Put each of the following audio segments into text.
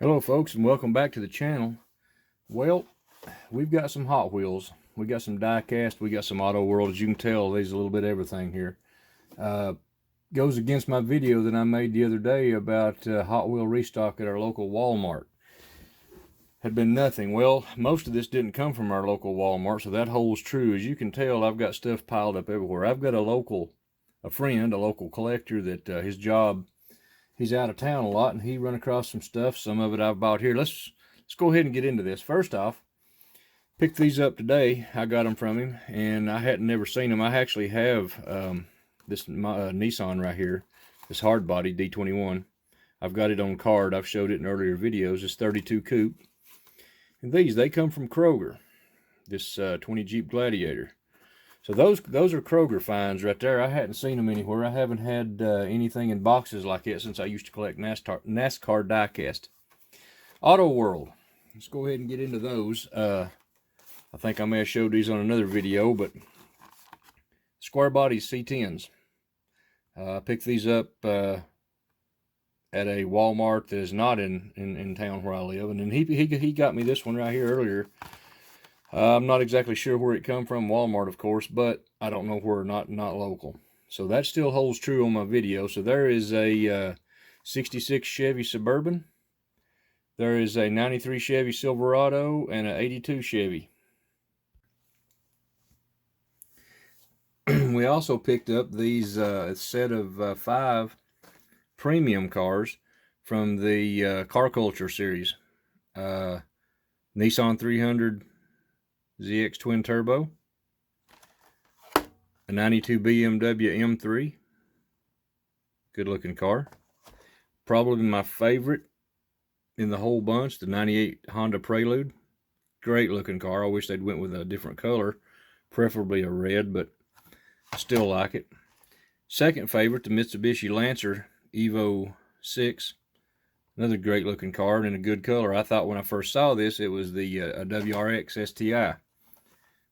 Hello folks, and welcome back to the channel. Well, we've got some Hot Wheels, we got some die cast, we got some Auto World. As you can tell, there's a little bit of everything here. Goes against my video that I made the other day about Hot Wheel restock at our local Walmart. Had been nothing. Well, most of this didn't come from our local Walmart, so that holds true. As you can tell, I've got stuff piled up everywhere. I've got a local collector that his job, he's out of town a lot, and he run across some stuff. Some of it I've bought here. Let's go ahead and get into this. First off, picked these up today. I got them from him, and I hadn't never seen them. I actually have this Nissan right here, this hard body D21. I've got it on card. I've showed it in earlier videos. It's 32 coupe, and they come from Kroger. This 20 Jeep Gladiator. So those are Kroger finds right there. I hadn't seen them anywhere. I haven't had anything in boxes like that since I used to collect NASCAR diecast. Auto World. Let's go ahead and get into those. I think I may have showed these on another video, but square body C10s. I picked these up at a Walmart that is not in town where I live, and then he got me this one right here earlier. I'm not exactly sure where it come from, Walmart of course, but I don't know where, not local. So that still holds true on my video. So there is a 66 Chevy Suburban, there is a 93 Chevy Silverado, and an 82 Chevy. We also picked up these set of 5 premium cars from the Car Culture series. Nissan 300 ZX Twin Turbo, a 92 Bmw M3, good looking car. Probably my favorite in the whole bunch, the 98 Honda Prelude, great looking car. I wish they'd went with a different color, preferably a red, but still like it. Second favorite, the Mitsubishi Lancer Evo Six, another great looking car and in a good color. I thought when I first saw this it was the a WRX STI,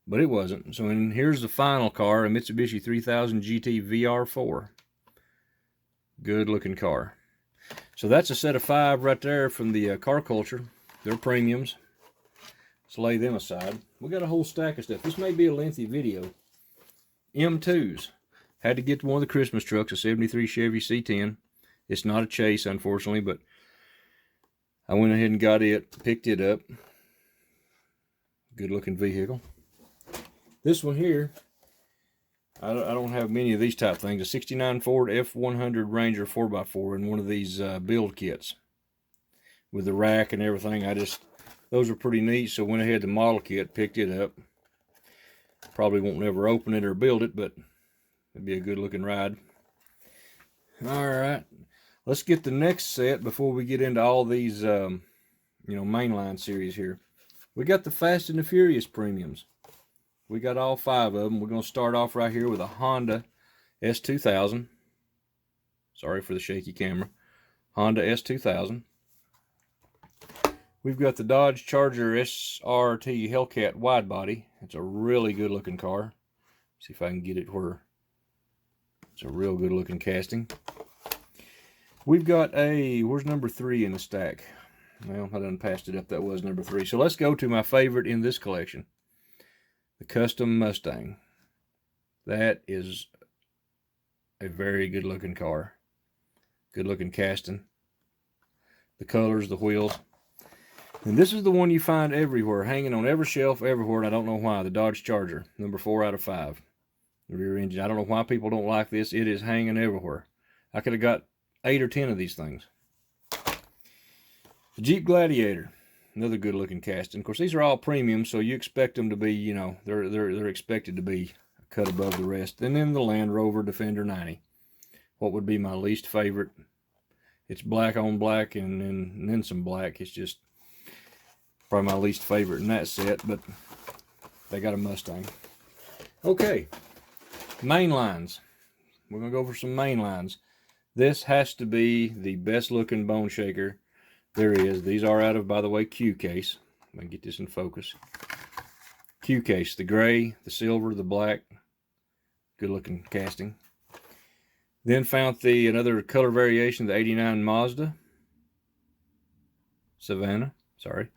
but it wasn't. So here's the final car, a Mitsubishi 3000 GT VR4. Good looking car. So that's a set of 5 right there from the Car Culture. They're premiums. Let's lay them aside. We got a whole stack of stuff. This may be a lengthy video. M2s. Had to get one of the Christmas trucks, a 73 Chevy C10. It's not a chase, unfortunately, but I went ahead and got it, picked it up. Good looking vehicle. This one here, I don't have many of these type things. A 69 Ford F100 Ranger 4x4 in one of these build kits with the rack and everything. Those are pretty neat, so went ahead to model kit, picked it up. Probably won't never open it or build it, but it'd be a good looking ride. Alright, let's get the next set before we get into all these mainline series here. We got the Fast and the Furious premiums. We got all 5 of them. We're going to start off right here with a Honda S2000. Sorry for the shaky camera. Honda S2000. We've got the Dodge Charger SRT Hellcat wide body. It's a really good looking car. See if I can get it where it's a real good looking casting. We've got where's number 3 in the stack? Well, I done passed it up. That was number 3. So let's go to my favorite in this collection. The Custom Mustang. That is a very good looking car. Good looking casting. The colors, the wheels. And this is the one you find everywhere, hanging on every shelf everywhere, and I don't know why. The Dodge Charger, number 4 out of 5. The rear engine. I don't know why people don't like this. It is hanging everywhere. I could have got 8 or 10 of these things. The Jeep Gladiator. Another good looking casting. Of course, these are all premium, so you expect them to be, they're expected to be a cut above the rest. And then the Land Rover Defender 90. What would be my least favorite? It's black on black and then some black. It's just probably my least favorite in that set, but they got a Mustang. Okay, mainlines. We're going to go for some mainlines. This has to be the best looking bone shaker there is. These are out of, by the way, Q case. Let me get this in focus. Q case, the gray, the silver, the black. Good looking casting. Then found another color variation, the 89 Mazda. Savannah, sorry.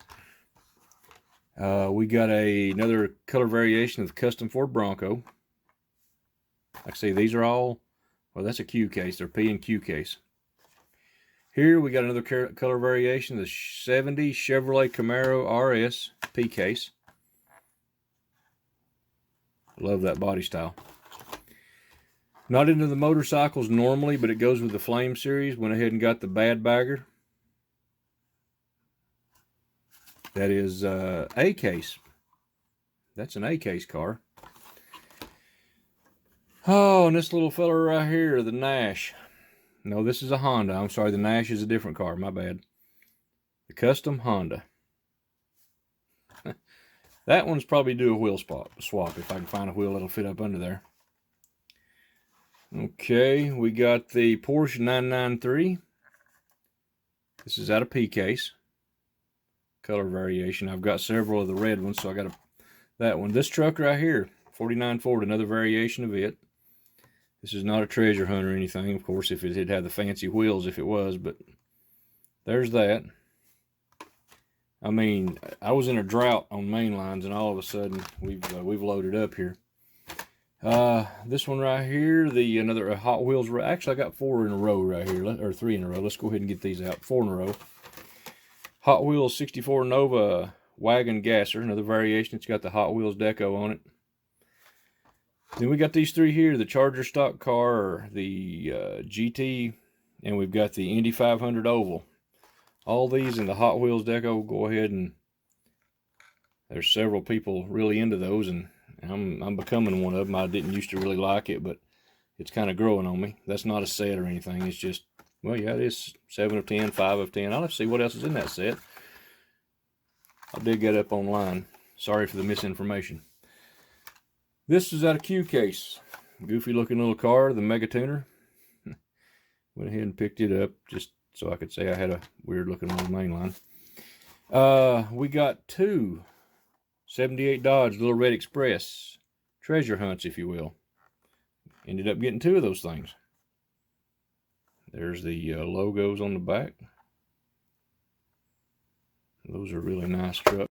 We got another color variation of the custom Ford Bronco. Like I say, these are all, well, that's a Q case. They're P and Q case. Here we got another color variation, the 70 Chevrolet Camaro RS P case. Love that body style. Not into the motorcycles normally, but it goes with the Flame series. Went ahead and got the Bad Bagger. That is A case. That's an A case car. Oh, and this little fella right here, the Nash. No, this is a Honda. I'm sorry, the Nash is a different car. My bad. The custom Honda. That one's probably do a wheel swap if I can find a wheel that'll fit up under there. Okay, we got the Porsche 993. This is out of P case. Color variation. I've got several of the red ones, so I got that one. This truck right here, 49 Ford, another variation of it. This is not a treasure hunt or anything. Of course, if it did have the fancy wheels, if it was, but there's that. I mean, I was in a drought on mainlines, and all of a sudden we've loaded up here. This one right here, another Hot Wheels. Actually, I got 4 in a row right here, or 3 in a row. Let's go ahead and get these out. 4 in a row. Hot Wheels 64 Nova Wagon Gasser, another variation. It's got the Hot Wheels deco on it. Then we got these 3 here, the Charger stock car, the GT, and we've got the Indy 500 Oval. All these in the Hot Wheels deco. Go ahead, and there's several people really into those, and I'm becoming one of them. I didn't used to really like it, but it's kind of growing on me. That's not a set or anything. It's just, well, yeah, it is 7 of 10, 5 of 10. I'll have to see what else is in that set. I'll dig that up online. Sorry for the misinformation. This is out of Q case. Goofy looking little car, the Mega Tuner. Went ahead and picked it up just so I could say I had a weird looking little mainline. We got 2 78 Dodge Little Red Express treasure hunts, if you will. Ended up getting 2 of those things. There's the logos on the back. Those are really nice trucks.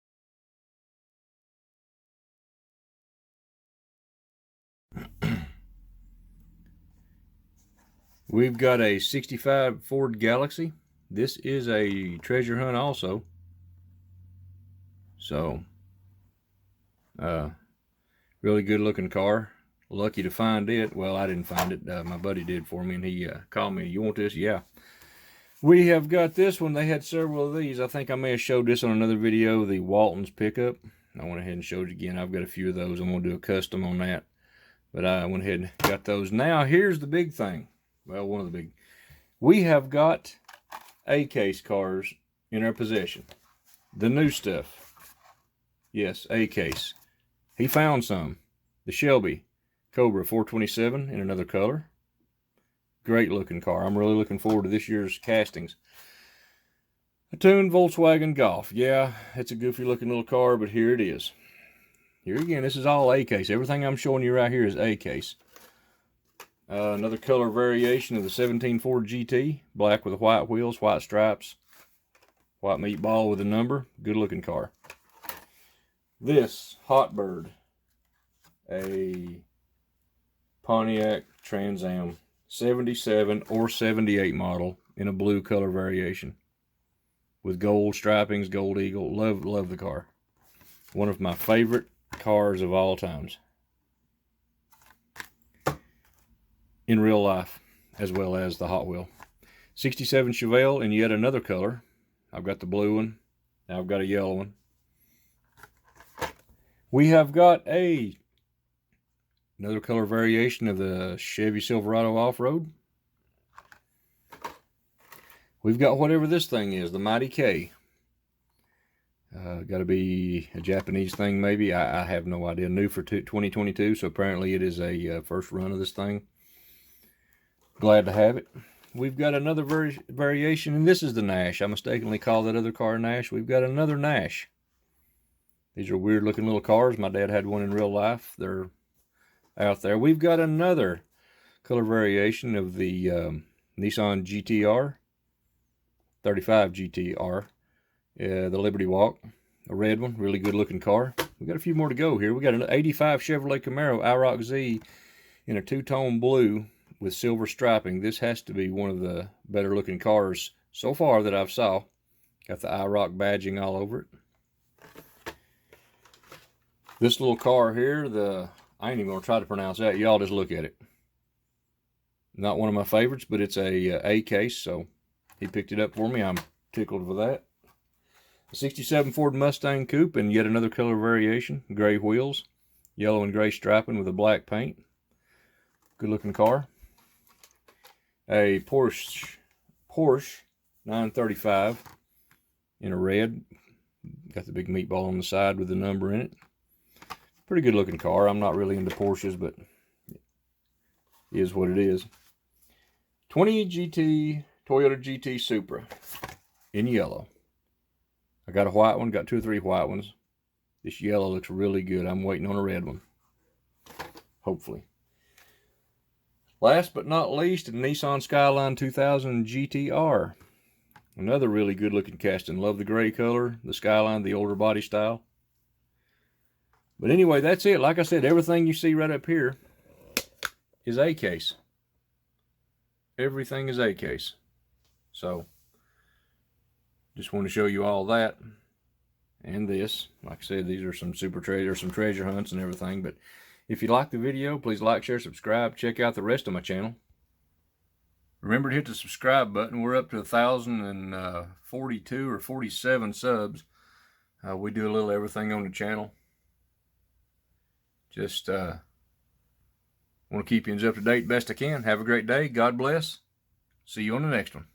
We've got a 65 Ford Galaxy. This is a treasure hunt also. So, really good looking car. Lucky to find it. Well, I didn't find it. My buddy did for me, and he called me, "You want this?" Yeah. We have got this one. They had several of these. I think I may have showed this on another video, the Walton's pickup. I went ahead and showed it again. I've got a few of those. I'm going to do a custom on that. But I went ahead and got those. Now, here's the big thing. Well, one of the big. We have got A-case cars in our possession. The new stuff. Yes, A-case. He found some. The Shelby Cobra 427 in another color. Great looking car. I'm really looking forward to this year's castings. A tuned Volkswagen Golf. Yeah, it's a goofy looking little car, but here it is. Here again, this is all A-case. Everything I'm showing you right here is A-case. Another color variation of the 17 Ford GT. Black with the white wheels, white stripes. White meatball with a number. Good looking car. This Hot Bird. A Pontiac Trans Am. 77 or 78 model in a blue color variation. With gold stripings, gold eagle. Love the car. One of my favorite cars of all times. In real life, as well as the Hot Wheel. 67 Chevelle in yet another color. I've got the blue one. Now I've got a yellow one. We have got another color variation of the Chevy Silverado Off-Road. We've got whatever this thing is, the Mighty K. Got to be a Japanese thing maybe. I have no idea. New for 2022, so apparently it is a first run of this thing. Glad to have it. We've got another variation, and this is the Nash. I mistakenly called that other car Nash. We've got another Nash. These are weird looking little cars. My dad had one in real life. They're out there. We've got another color variation of the Nissan GTR 35 GTR the Liberty Walk, a red one, really good looking car. We got a few more to go here. We got an 85 Chevrolet Camaro IROC Z in a two-tone blue with silver striping. This has to be one of the better looking cars so far that I've saw. Got the IROC badging all over it. This little car here, I ain't even gonna try to pronounce that. Y'all just look at it. Not one of my favorites, but it's a case, so he picked it up for me. I'm tickled for that. A 67 Ford Mustang Coupe and yet another color variation. Gray wheels, yellow and gray striping with a black paint. Good looking car. A Porsche 935 in a red. Got the big meatball on the side with the number in it. Pretty good looking car. I'm not really into Porsches, but it is what it is. 20 GT Toyota GT Supra in yellow. I got a white one, got 2 or 3 white ones. This yellow looks really good. I'm waiting on a red one. Hopefully. Last but not least, a Nissan Skyline 2000 GTR. Another really good looking casting. Love the gray color, the Skyline, the older body style. But anyway, that's it. Like I said, everything you see right up here is A-case. Everything is A-case. So, just want to show you all that. And this. Like I said, these are some treasure hunts and everything. But if you like the video, please like, share, subscribe. Check out the rest of my channel. Remember to hit the subscribe button. We're up to 1,042 or 47 subs. We do a little everything on the channel. Just want to keep you up to date best I can. Have a great day. God bless. See you on the next one.